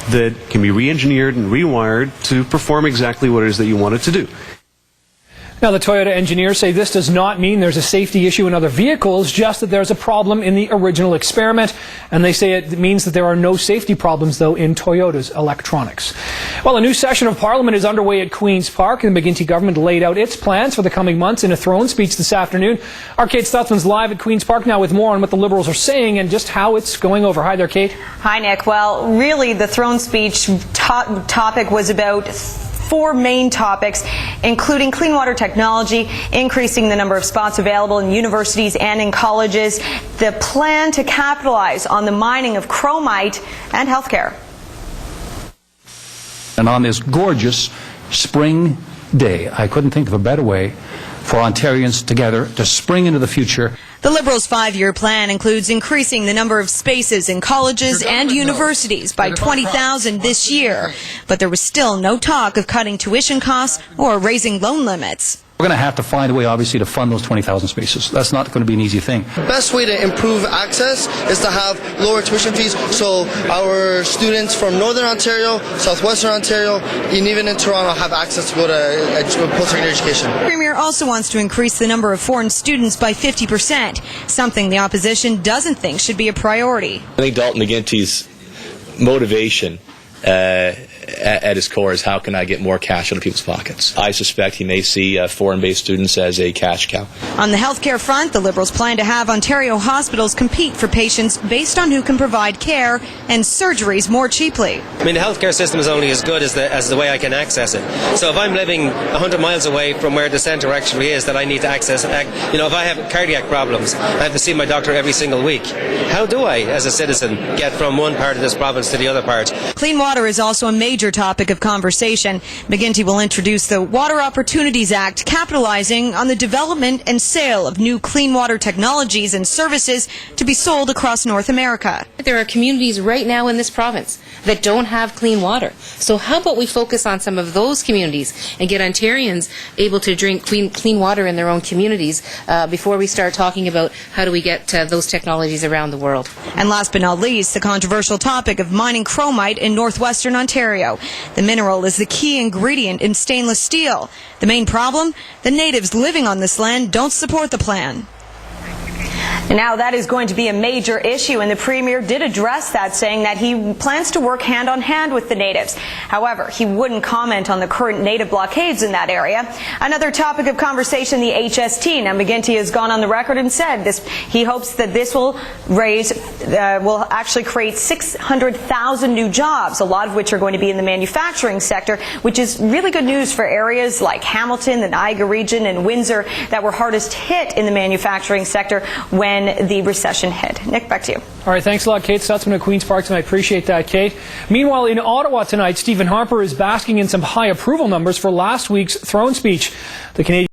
that can be re-engineered and rewired to perform exactly what it is that you want it to do. Now, the Toyota engineers say this does not mean there's a safety issue in other vehicles, just that there's a problem in the original experiment. And they say it means that there are no safety problems, though, in Toyota's electronics. Well, a new session of Parliament is underway at Queen's Park, and the McGuinty government laid out its plans for the coming months in a throne speech this afternoon. Our Kate Stutzman's live at Queen's Park now with more on what the Liberals are saying and just how it's going over. Hi there, Kate. Hi, Nick. Well, really, the throne speech topic was about four main topics, including clean water technology, increasing the number of spots available in universities and in colleges, the plan to capitalize on the mining of chromite, and healthcare. And on this gorgeous spring day, I couldn't think of a better way for Ontarians together to spring into the future. The Liberals' 5-year plan includes increasing the number of spaces in colleges and universities by 20,000 this year. But there was still no talk of cutting tuition costs or raising loan limits. We're going to have to find a way, obviously, to fund those 20,000 spaces. That's not going to be an easy thing. The best way to improve access is to have lower tuition fees, so our students from Northern Ontario, Southwestern Ontario, and even in Toronto have access to go to post-secondary education. The Premier also wants to increase the number of foreign students by 50%, something the opposition doesn't think should be a priority. I think Dalton McGuinty's motivation at his core is how can I get more cash out of people's pockets. I suspect he may see foreign-based students as a cash cow. On the healthcare front, the Liberals plan to have Ontario hospitals compete for patients based on who can provide care and surgeries more cheaply. I mean, the healthcare system is only as good as the way I can access it. So if I'm living 100 miles away from where the centre actually is that I need to access, if I have cardiac problems, I have to see my doctor every single week. How do I, as a citizen, get from one part of this province to the other part? Clean water is also a major topic of conversation. McGuinty will introduce the Water Opportunities Act, capitalizing on the development and sale of new clean water technologies and services to be sold across North America. There are communities right now in this province that don't have clean water. So how about we focus on some of those communities and get Ontarians able to drink clean water in their own communities before we start talking about how do we get those technologies around the world. And last but not least, the controversial topic of mining chromite in northwestern Ontario. The mineral is the key ingredient in stainless steel. The main problem? The natives living on this land don't support the plan. And now that is going to be a major issue, and the Premier did address that, saying that he plans to work hand in hand with the natives. However, he wouldn't comment on the current native blockades in that area. Another topic of conversation, the HST. Now, McGuinty has gone on the record and said he hopes that this will actually create 600,000 new jobs, a lot of which are going to be in the manufacturing sector, which is really good news for areas like Hamilton, the Niagara region, and Windsor that were hardest hit in the manufacturing sector when the recession hit. Nick, back to you. All right, thanks a lot, Kate Stutzman at Queen's Park tonight. Appreciate that, Kate. Meanwhile, in Ottawa tonight, Stephen Harper is basking in some high approval numbers for last week's throne speech. The Canadian